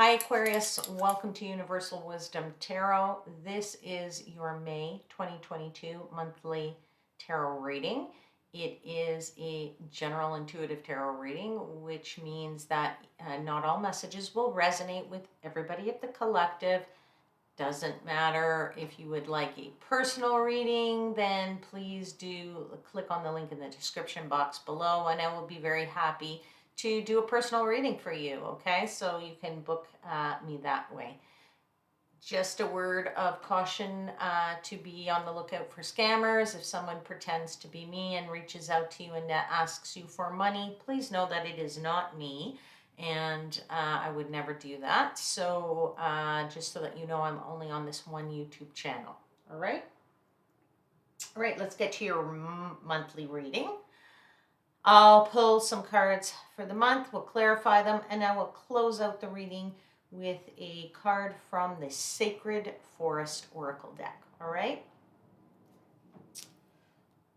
Hi Aquarius, welcome to Universal Wisdom Tarot. This is your May 2022 monthly tarot reading. It is a general intuitive tarot reading, which means that not all messages will resonate with everybody at the collective. Doesn't matter if you would like a personal reading, then please do click on the link in the description box below, and I will be very happy to do a personal reading for you, okay? So you can book me that way. Just a word of caution to be on the lookout for scammers. If someone pretends to be me and reaches out to you and asks you for money, please know that it is not me, and I would never do that. So just so that you know, I'm only on this one YouTube channel, all right? All right, let's get to your monthly reading. I'll pull some cards for the month, we'll clarify them, and I will close out the reading with a card from the Sacred Forest Oracle deck, all right?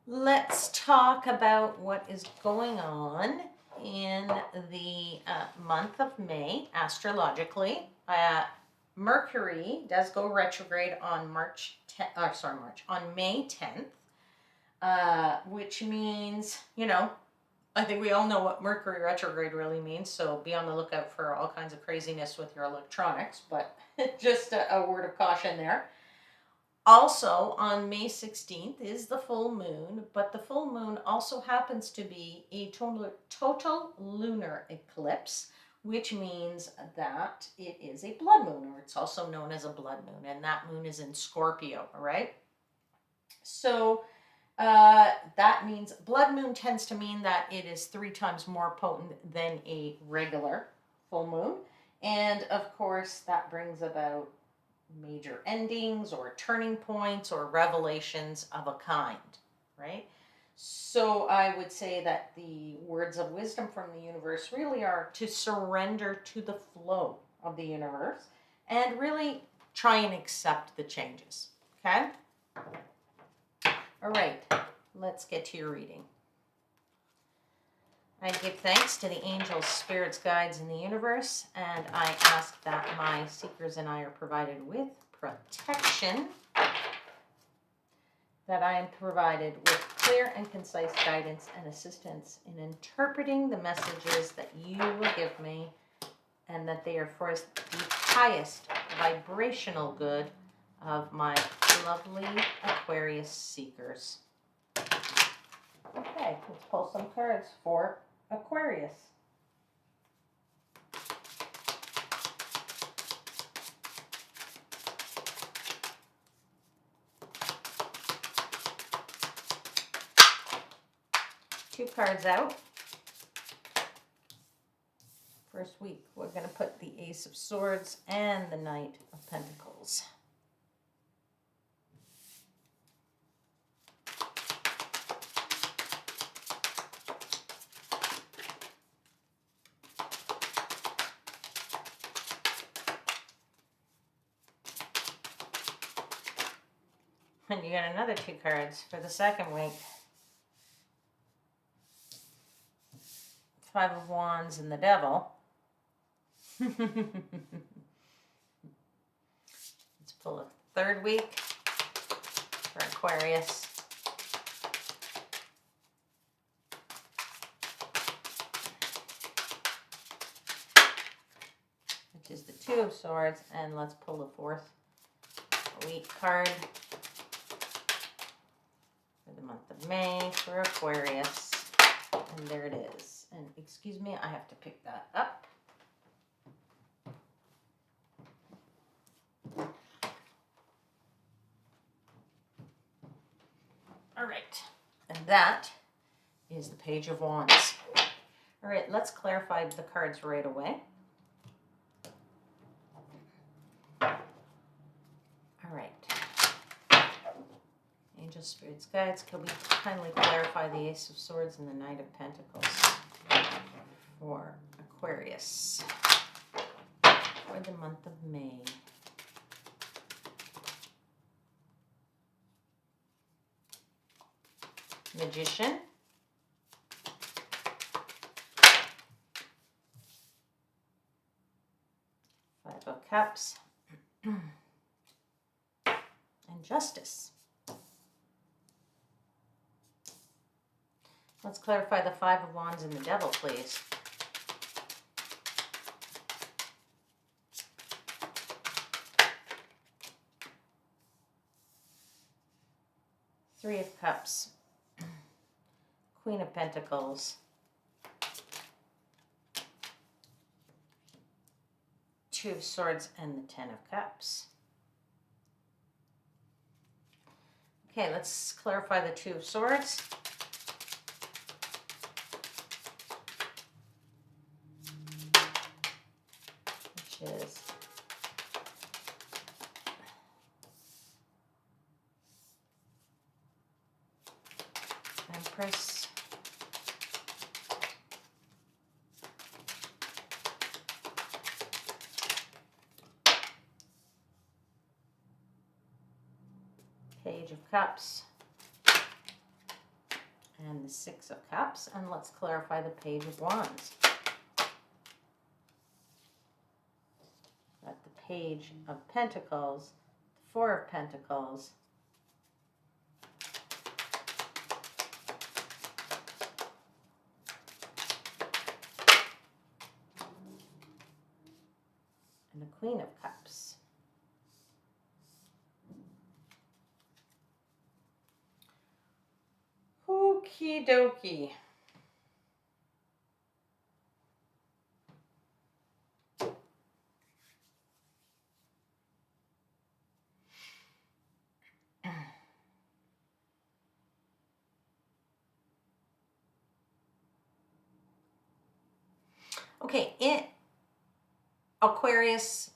Let's talk about what is going on in the month of May, astrologically. Mercury does go retrograde on May 10th, which means, you know, I think we all know what Mercury retrograde really means, so be on the lookout for all kinds of craziness with your electronics, but just a word of caution there. Also, on May 16th is the full moon, but the full moon also happens to be a total lunar eclipse, which means that it is a blood moon, or it's also known as a blood moon, and that moon is in Scorpio, all right? So that means blood moon tends to mean that it is 3 times more potent than a regular full moon. And of course, that brings about major endings or turning points or revelations of a kind, right? So I would say that the words of wisdom from the universe really are to surrender to the flow of the universe and really try and accept the changes, okay? All right, let's get to your reading. I give thanks to the angels, spirits, guides in the universe, and I ask that my seekers and I are provided with protection, that I am provided with clear and concise guidance and assistance in interpreting the messages that you will give me, and that they are for the highest vibrational good of my lovely Aquarius seekers. Okay, let's pull some cards for Aquarius. Two cards out. First week, we're going to put the Ace of Swords and the Knight of Pentacles. And you got another 2 cards for the second week. 5 of Wands and the Devil. Let's pull a third week for Aquarius. Which is the 2 of Swords. And let's pull the 4th week card for the month of May for Aquarius. And there it is. And excuse me, I have to pick that up. All right, and that is the Page of Wands. All right, let's clarify the cards right away. All right. Angels, spirits, guides, can we kindly clarify the Ace of Swords and the Knight of Pentacles for Aquarius for the month of May? Magician, Cups, and Justice. Let's clarify the Five of Wands and the Devil, please. Three of Cups, Queen of Pentacles, Two of Swords, and the Ten of Cups. Okay, let's clarify the Two of Swords. Which is Empress, Page of Cups, and the Six of Cups. And let's clarify the Page of Wands. Got the Page of Pentacles, the Four of Pentacles, and the Queen of Cups. Okie dokie. Okay, in Aquarius,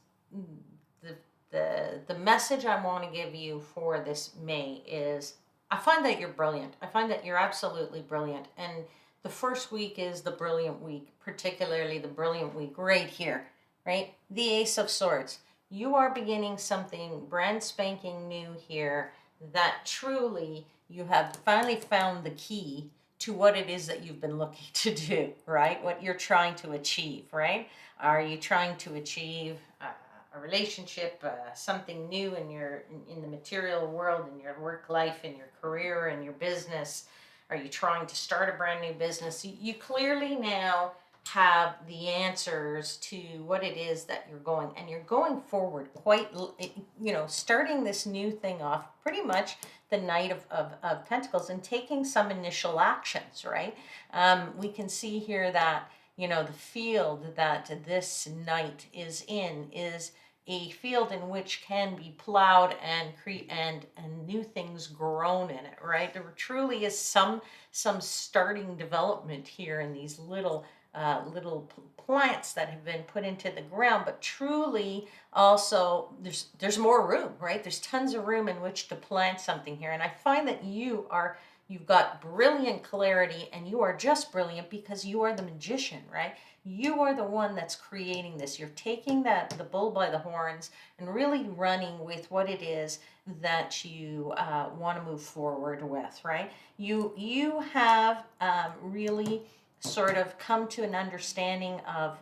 the message I want to give you for this May is, I find that you're brilliant. I find that you're absolutely brilliant. And the first week is the brilliant week, particularly the brilliant week right here, right? The Ace of Swords. You are beginning something brand spanking new here that truly you have finally found the key to what it is that you've been looking to do, right? What you're trying to achieve, right? Are you trying to achieve a relationship, something new in the material world, in your work life, in your career, in your business? Are you trying to start a brand new business? You clearly now have the answers to what it is that you're going, and you're going forward quite, starting this new thing off pretty much the Knight of Pentacles and taking some initial actions, right? We can see here that, the field that this Knight is in is a field in which can be plowed and new things grown in it, right? There truly is some starting development here in these little plants that have been put into the ground, but truly also there's more room, right? There's tons of room in which to plant something here. And I find that you've got brilliant clarity, and you are just brilliant because you are the magician, right? You are the one that's creating this. You're taking the bull by the horns and really running with what it is that you want to move forward with, right? You have really sort of come to an understanding of,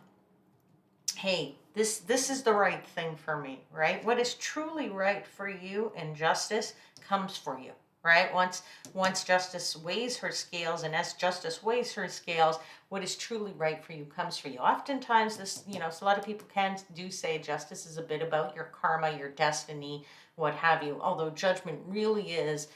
hey, this is the right thing for me, right? What is truly right for you and justice comes for you, right? Once justice weighs her scales, and as justice weighs her scales, what is truly right for you comes for you. Oftentimes this, so a lot of people do say justice is a bit about your karma, your destiny, what have you, although judgment really is,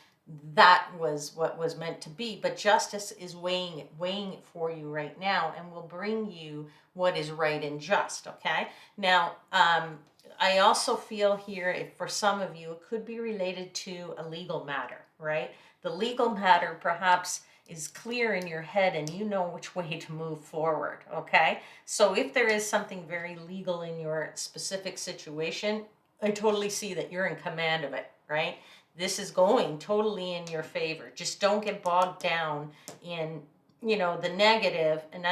that was what was meant to be, but justice is weighing it for you right now, and will bring you what is right and just. Okay, now I also feel here, if for some of you it could be related to a legal matter, right? The legal matter perhaps is clear in your head and you know which way to move forward. Okay, so if there is something very legal in your specific situation, I totally see that you're in command of it, right? This is going totally in your favor. Just don't get bogged down in, the negative and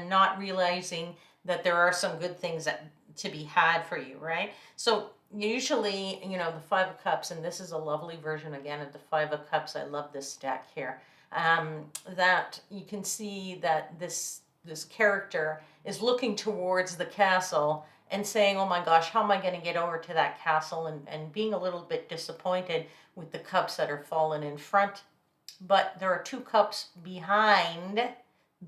not realizing that there are some good things that to be had for you, right? So usually, the Five of Cups, and this is a lovely version again of the Five of Cups. I love this deck here. That you can see that this character is looking towards the castle, and saying, oh my gosh, how am I going to get over to that castle, and being a little bit disappointed with the cups that are fallen in front. But there are two cups behind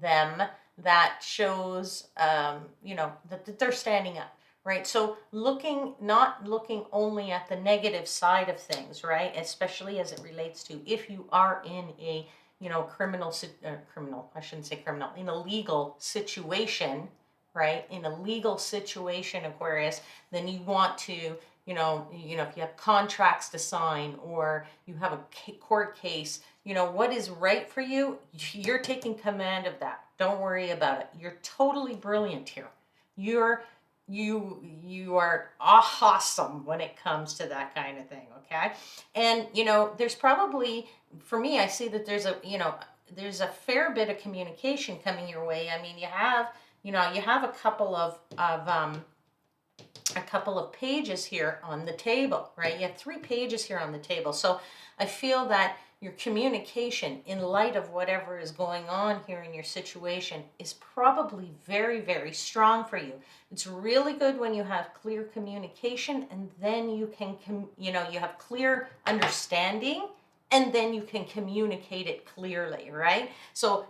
them that shows, that they're standing up, right? So not looking only at the negative side of things, right? Especially as it relates to if you are in a, I shouldn't say criminal, in a legal situation, right? In a legal situation, Aquarius, then you want to, if you have contracts to sign or you have a court case, what is right for you, you're taking command of that. Don't worry about it. You're totally brilliant here. You are awesome when it comes to that kind of thing, okay? And there's probably, for me, I see that there's a fair bit of communication coming your way. I mean, you have a couple of pages here on the table, right? You have 3 pages here on the table. So I feel that your communication, in light of whatever is going on here in your situation, is probably very, very strong for you. It's really good when you have clear communication, and then you can, you have clear understanding, and then you can communicate it clearly, right? So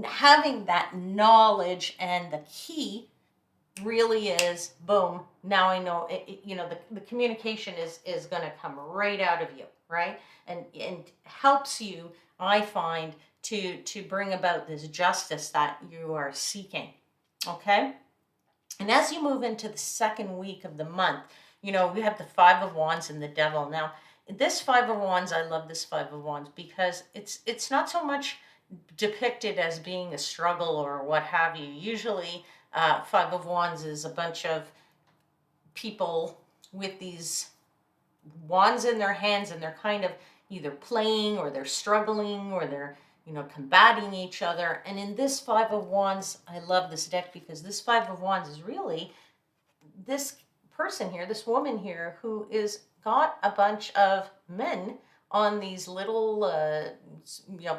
having that knowledge, and the key really is, boom, now I know the communication is going to come right out of you, right? And helps you, I find, to bring about this justice that you are seeking. Okay? And as you move into the second week of the month, we have the 5 of Wands and the Devil. Now, this 5 of Wands, I love this 5 of Wands because it's not so much depicted as being a struggle or what have you. Usually 5 of Wands is a bunch of people with these wands in their hands, and they're kind of either playing, or they're struggling, or they're combating each other. And in this 5 of Wands, I love this deck because this 5 of Wands is really this person here, this woman here, who is got a bunch of men on these little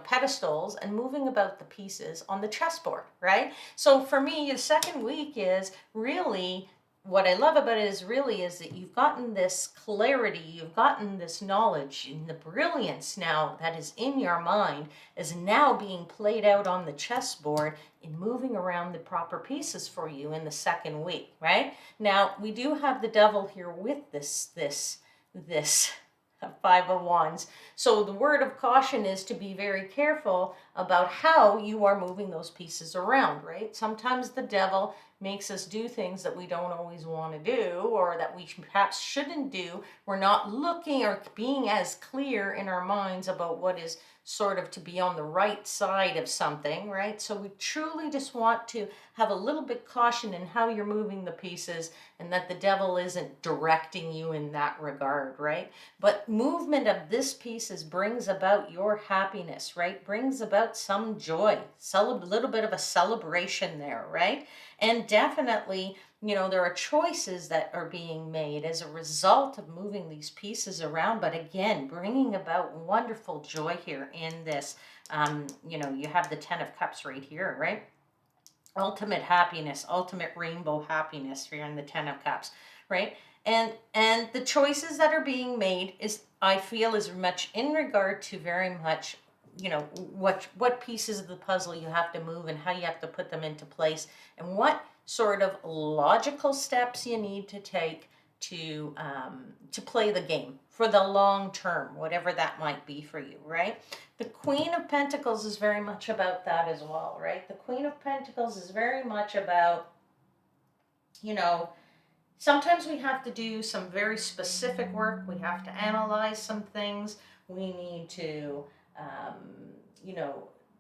pedestals and moving about the pieces on the chessboard, right? So for me, the second week is really, what I love about it is that you've gotten this clarity, you've gotten this knowledge, and the brilliance now that is in your mind is now being played out on the chessboard in moving around the proper pieces for you in the second week, right? Now, we do have the Devil here with this 5 of Wands. So the word of caution is to be very careful about how you are moving those pieces around, right? Sometimes the Devil makes us do things that we don't always want to do, or that we perhaps shouldn't do. We're not looking or being as clear in our minds about what is sort of to be on the right side of something, right? So we truly just want to have a little bit caution in how you're moving the pieces, and that the Devil isn't directing you in that regard, right? But movement of this pieces brings about your happiness, right? Brings about some joy, a little bit of a celebration there, right? And definitely, there are choices that are being made as a result of moving these pieces around. But again, bringing about wonderful joy here in this. You have the 10 of Cups right here, right? Ultimate happiness, ultimate rainbow happiness here in the 10 of Cups, right? And the choices that are being made is, I feel, is much in regard to very much, what pieces of the puzzle you have to move and how you have to put them into place, and what sort of logical steps you need to take to play the game for the long term, whatever that might be for you, right? The Queen of Pentacles is very much about that as well, right? The Queen of Pentacles is very much about, sometimes we have to do some very specific work. We have to analyze some things. We need to,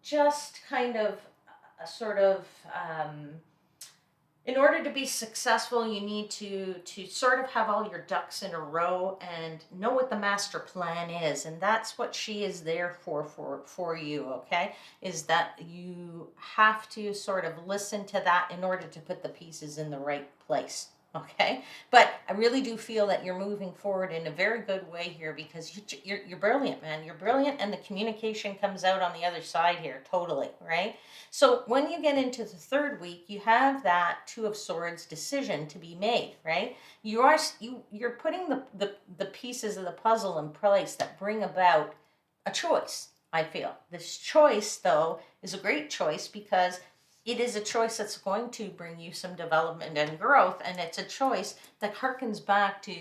just kind of in order to be successful, you need to sort of have all your ducks in a row and know what the master plan is. And that's what she is there for you, okay? Is that you have to sort of listen to that in order to put the pieces in the right place, Okay, but I really do feel that you're moving forward in a very good way here, because you're brilliant, man. You're brilliant, and the communication comes out on the other side here, totally, right? So when you get into the third week, you have that Two of Swords decision to be made, right? You're putting the pieces of the puzzle in place that bring about a choice. I feel this choice, though, is a great choice, because it is a choice that's going to bring you some development and growth, and it's a choice that harkens back to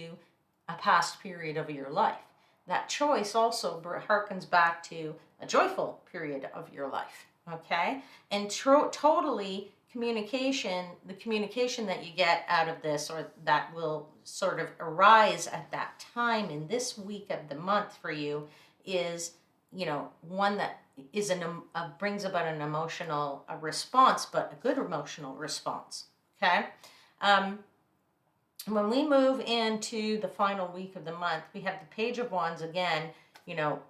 a past period of your life. That choice also harkens back to a joyful period of your life, okay? And totally communication, the communication that you get out of this, or that will sort of arise at that time in this week of the month for you, is, one that is brings about an emotional response, but a good emotional response. Okay. When we move into the final week of the month, we have the Page of Wands again.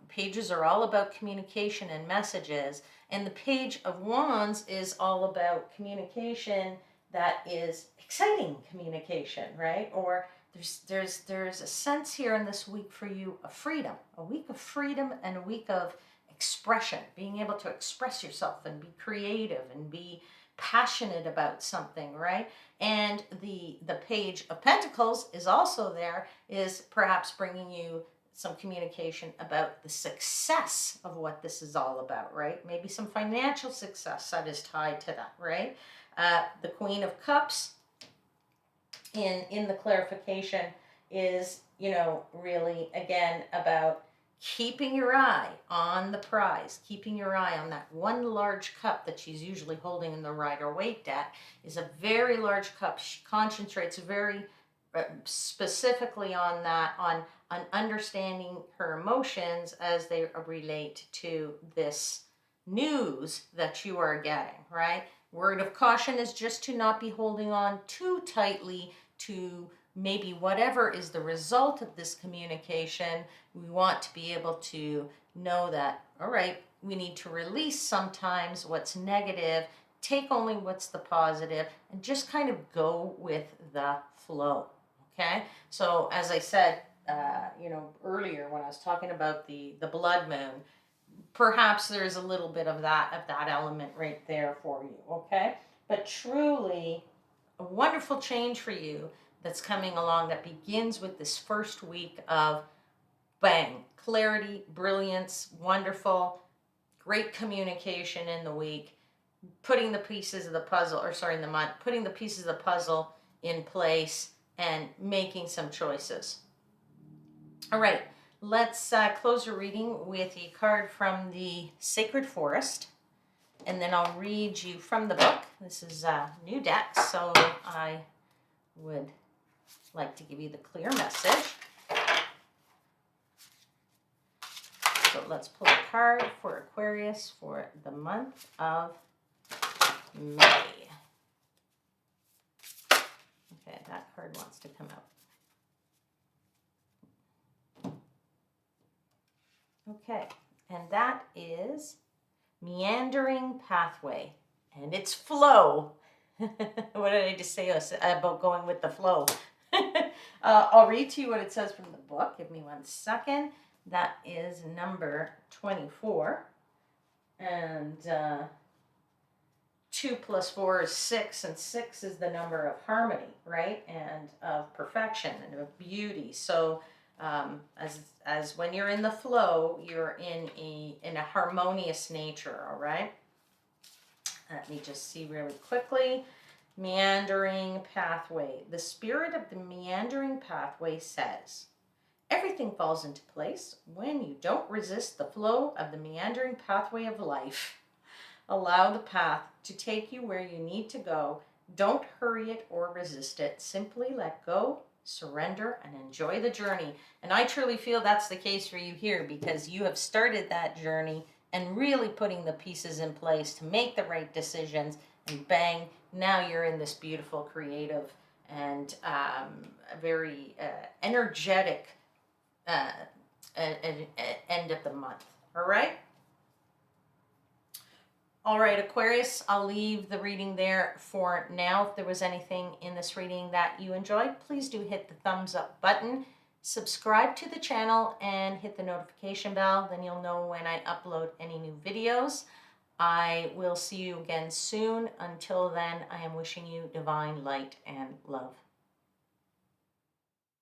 Pages are all about communication and messages, and the Page of Wands is all about communication that is exciting communication, right? Or there's a sense here in this week for you of freedom, a week of freedom, and a week of expression, being able to express yourself and be creative and be passionate about something, right? And the Page of Pentacles is also there, is perhaps bringing you some communication about the success of what this is all about, right? Maybe some financial success that is tied to that, right? The Queen of Cups in the clarification is, really, again, about keeping your eye on the prize, keeping your eye on that one large cup that she's usually holding in the Rider-Waite deck. Is a very large cup. She concentrates very specifically on that, on understanding her emotions as they relate to this news that you are getting, right? Word of caution is just to not be holding on too tightly to maybe whatever is the result of this communication. We want to be able to know that, all right, we need to release sometimes what's negative, take only what's the positive, and just kind of go with the flow. Okay, so as I said, earlier when I was talking about the blood moon, perhaps there's a little bit of that element right there for you. Okay, but truly a wonderful change for you that's coming along, that begins with this first week of bang, clarity, brilliance, wonderful, great communication in the week, putting the pieces of the puzzle, in the month, putting the pieces of the puzzle in place and making some choices. All right, let's close your reading with a card from the Sacred Forest, and then I'll read you from the book. This is a new deck, so I would like to give you the clear message. So let's pull a card for Aquarius for the month of May. Okay, that card wants to come out. Okay, and that is Meandering Pathway, and it's flow. What did I just say about going with the flow? I'll read to you what it says from the book. Give me 1 second. That is number 24. And 2 plus 4 is 6, and 6 is the number of harmony, right? And of perfection and of beauty. So as when you're in the flow, you're in a harmonious nature, all right? Let me just see really quickly. Meandering pathway. The spirit of the meandering pathway says, everything falls into place when you don't resist the flow of the meandering pathway of life. Allow the path to take you where you need to go. Don't hurry it or resist it. Simply let go, surrender, and enjoy the journey. And I truly feel that's the case for you here, because you have started that journey and really putting the pieces in place to make the right decisions, and bang, now you're in this beautiful, creative, and very energetic end of the month. All right? All right, Aquarius, I'll leave the reading there for now. If there was anything in this reading that you enjoyed, please do hit the thumbs up button. Subscribe to the channel and hit the notification bell. Then you'll know when I upload any new videos. I will see you again soon. Until then, I am wishing you divine light and love.